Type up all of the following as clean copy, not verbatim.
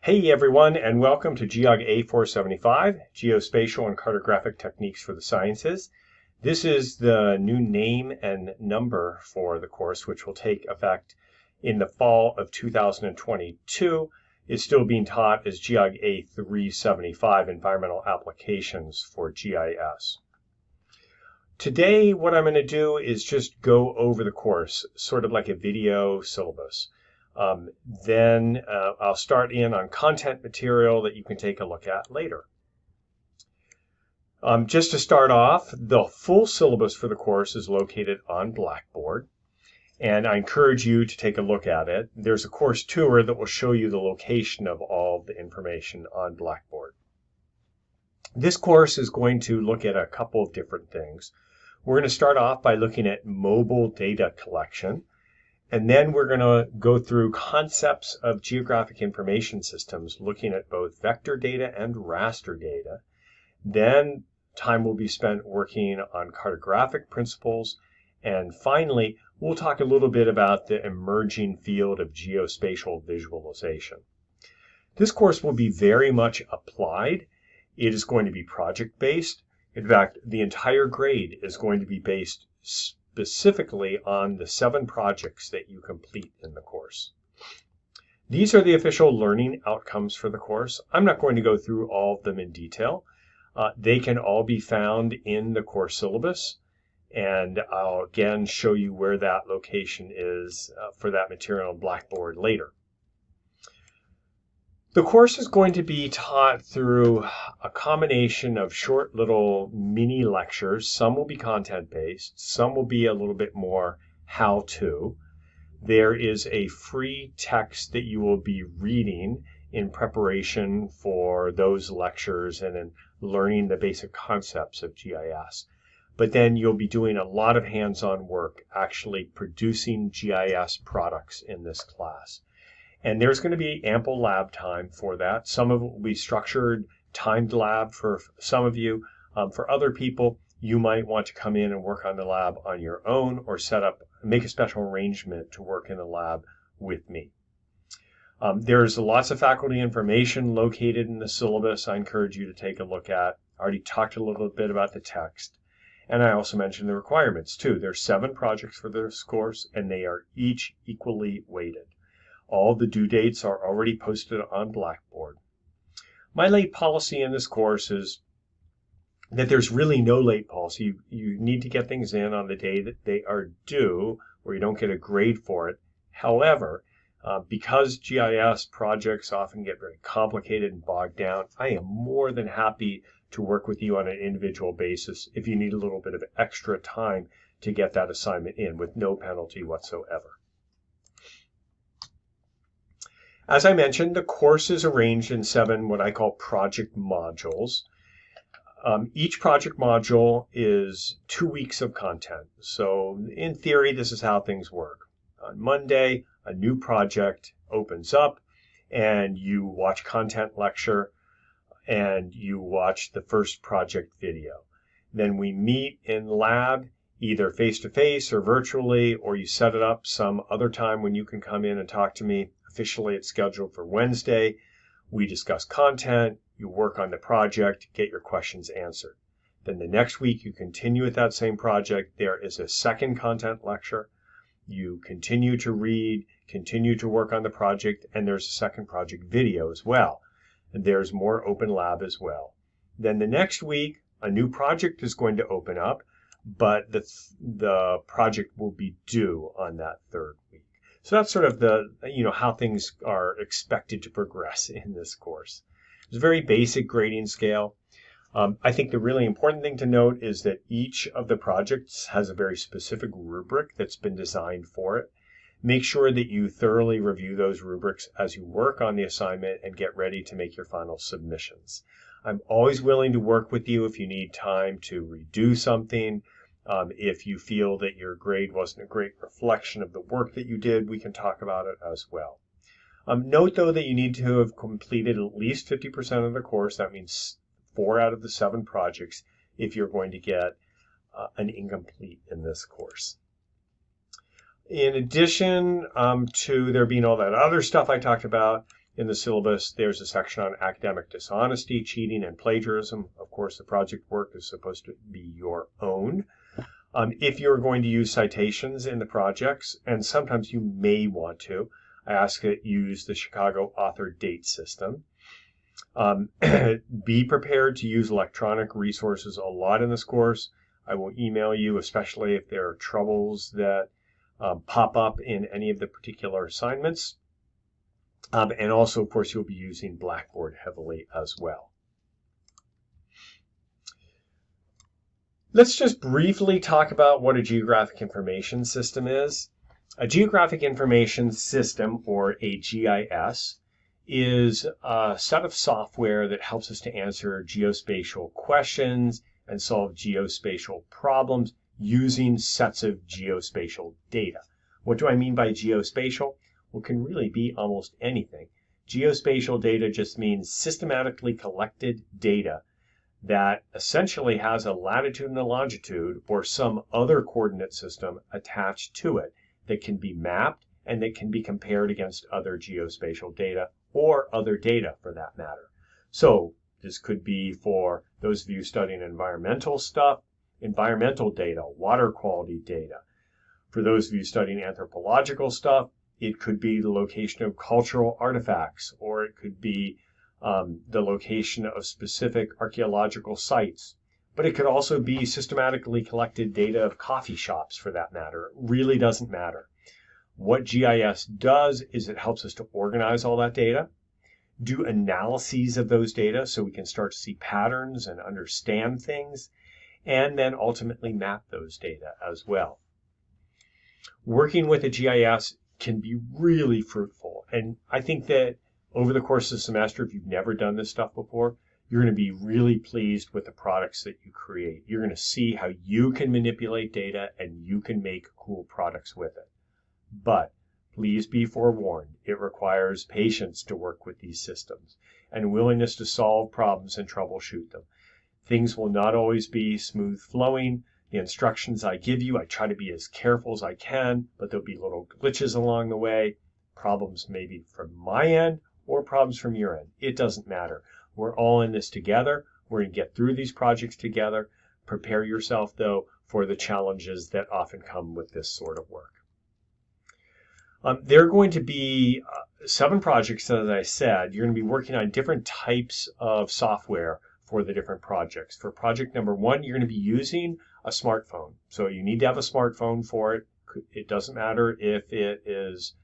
Hey everyone, and welcome to GEOG A475, Geospatial and Cartographic Techniques for the Sciences. This is the new name and number for the course, which will take effect in the fall of 2022. It's still being taught as GEOG A375, Environmental Applications for GIS. Today, what I'm going to do is just go over the course, sort of like a video syllabus. Then I'll start in on content material that you can take a look at later. Just to start off, the full syllabus for the course is located on Blackboard, and I encourage you to take a look at it. There's a course tour that will show you the location of all the information on Blackboard. This course is going to look at a couple of different things. We're going to start off by looking at mobile data collection. And then we're going to go through concepts of geographic information systems, looking at both vector data and raster data. Then time will be spent working on cartographic principles. And finally, we'll talk a little bit about the emerging field of geospatial visualization. This course will be very much applied. It is going to be project-based. In fact, the entire grade is going to be based specifically on the 7 projects that you complete in the course. These are the official learning outcomes for the course. I'm not going to go through all of them in detail. They can all be found in the course syllabus, and I'll again show you where that location is for that material on Blackboard later. The course is going to be taught through a combination of short little mini lectures. Some will be content-based, some will be a little bit more how-to. There is a free text that you will be reading in preparation for those lectures and in learning the basic concepts of GIS. But then you'll be doing a lot of hands-on work actually producing GIS products in this class. And there's going to be ample lab time for that. Some of it will be structured, timed lab for some of you. For other people, you might want to come in and work on the lab on your own or make a special arrangement to work in the lab with me. There's lots of faculty information located in the syllabus I encourage you to take a look at. I already talked a little bit about the text. And I also mentioned the requirements too. There's 7 projects for this course, and they are each equally weighted. All the due dates are already posted on Blackboard. My late policy in this course is that there's really no late policy. You need to get things in on the day that they are due, or you don't get a grade for it. However, because GIS projects often get very complicated and bogged down, I am more than happy to work with you on an individual basis if you need a little bit of extra time to get that assignment in with no penalty whatsoever. As I mentioned, the course is arranged in 7 what I call project modules. Each project module is 2 weeks of content. So in theory, this is how things work. On Monday, a new project opens up and you watch content lecture and you watch the first project video. Then we meet in lab, either face-to-face or virtually, or you set it up some other time when you can come in and talk to me. Officially, it's scheduled for Wednesday. We discuss content, you work on the project, get your questions answered. Then the next week, you continue with that same project. There is a second content lecture. You continue to read, continue to work on the project, and there's a second project video as well. And there's more open lab as well. Then the next week, a new project is going to open up, but the project will be due on that 3rd week. So that's sort of how things are expected to progress in this course. It's a very basic grading scale. I think the really important thing to note is that each of the projects has a very specific rubric that's been designed for it. Make sure that you thoroughly review those rubrics as you work on the assignment and get ready to make your final submissions. I'm always willing to work with you if you need time to redo something. If you feel that your grade wasn't a great reflection of the work that you did, we can talk about it as well. Note, though, that you need to have completed at least 50% of the course. That means 4 out of the 7 projects if you're going to get an incomplete in this course. In addition to there being all that other stuff I talked about, in the syllabus, there's a section on academic dishonesty, cheating, and plagiarism. Of course, the project work is supposed to be your own. If you're going to use citations in the projects, and sometimes you may want to, I ask that you use the Chicago author date system. Be prepared to use electronic resources a lot in this course. I will email you, especially if there are troubles that pop up in any of the particular assignments. And also, of course, you'll be using Blackboard heavily as well. Let's just briefly talk about what a geographic information system is. A geographic information system, or a GIS, is a set of software that helps us to answer geospatial questions and solve geospatial problems using sets of geospatial data. What do I mean by geospatial? Well, it can really be almost anything. Geospatial data just means systematically collected data that essentially has a latitude and a longitude or some other coordinate system attached to it that can be mapped and that can be compared against other geospatial data or other data for that matter. So this could be for those of you studying environmental stuff, environmental data, water quality data. For those of you studying anthropological stuff, it could be the location of cultural artifacts, or it could be the location of specific archaeological sites. But it could also be systematically collected data of coffee shops for that matter. It really doesn't matter. What GIS does is it helps us to organize all that data, do analyses of those data so we can start to see patterns and understand things, and then ultimately map those data as well. Working with a GIS can be really fruitful. And I think that over the course of the semester, if you've never done this stuff before, you're going to be really pleased with the products that you create. You're going to see how you can manipulate data and you can make cool products with it. But please be forewarned, it requires patience to work with these systems and willingness to solve problems and troubleshoot them. Things will not always be smooth flowing. The instructions I give you, I try to be as careful as I can, but there'll be little glitches along the way, problems maybe from my end or problems from your end. It doesn't matter. We're all in this together. We're going to get through these projects together. Prepare yourself, though, for the challenges that often come with this sort of work. There are going to be 7 projects, as I said. You're going to be working on different types of software for the different projects. For project number 1, you're going to be using a smartphone. So you need to have a smartphone for it. It doesn't matter if it is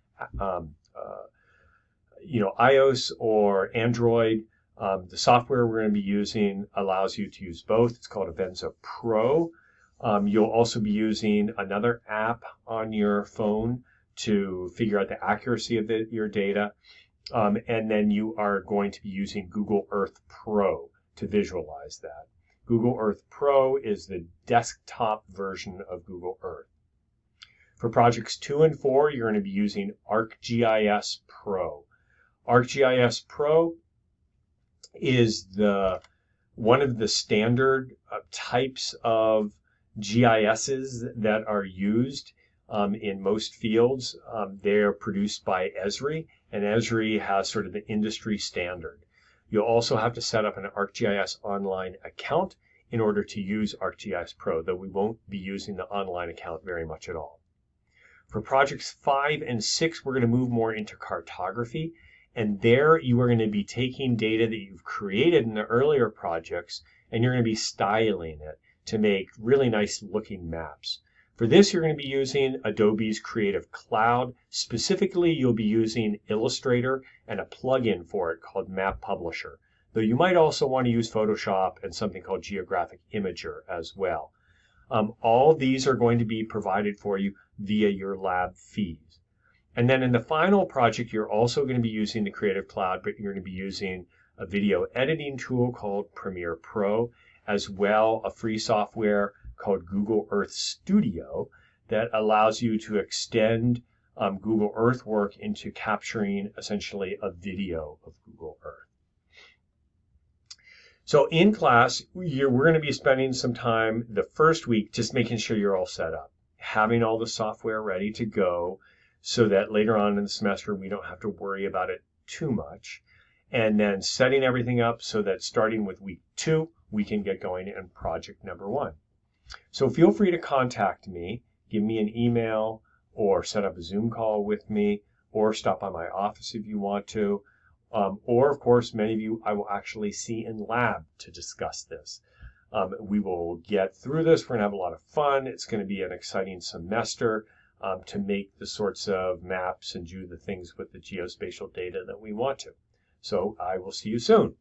iOS or Android. The software we're going to be using allows you to use both. It's called Avenza Pro. You'll also be using another app on your phone to figure out the accuracy of your data. And then you are going to be using Google Earth Pro to visualize that. Google Earth Pro is the desktop version of Google Earth. For projects 2 and 4, you're going to be using ArcGIS Pro. ArcGIS Pro is one of the standard types of GISs that are used in most fields. They're produced by Esri, and Esri has sort of the industry standard. You'll also have to set up an ArcGIS online account in order to use ArcGIS Pro, though we won't be using the online account very much at all. For projects 5 and 6, we're going to move more into cartography, and there you are going to be taking data that you've created in the earlier projects, and you're going to be styling it to make really nice looking maps. For this, you're going to be using Adobe's Creative Cloud. Specifically, you'll be using Illustrator and a plugin for it called Map Publisher, though you might also want to use Photoshop and something called Geographic Imager as well. All of these are going to be provided for you via your lab fees. And then in the final project, you're also going to be using the Creative Cloud, but you're going to be using a video editing tool called Premiere Pro, as well a free software called Google Earth Studio that allows you to extend Google Earth work into capturing essentially a video of Google Earth. So in class, we're going to be spending some time the first week just making sure you're all set up, having all the software ready to go so that later on in the semester we don't have to worry about it too much, and then setting everything up so that starting with week 2, we can get going in project number 1. So feel free to contact me, give me an email, or set up a Zoom call with me, or stop by my office if you want to. Or, of course, many of you I will actually see in lab to discuss this. We will get through this. We're going to have a lot of fun. It's going to be an exciting semester to make the sorts of maps and do the things with the geospatial data that we want to. So I will see you soon.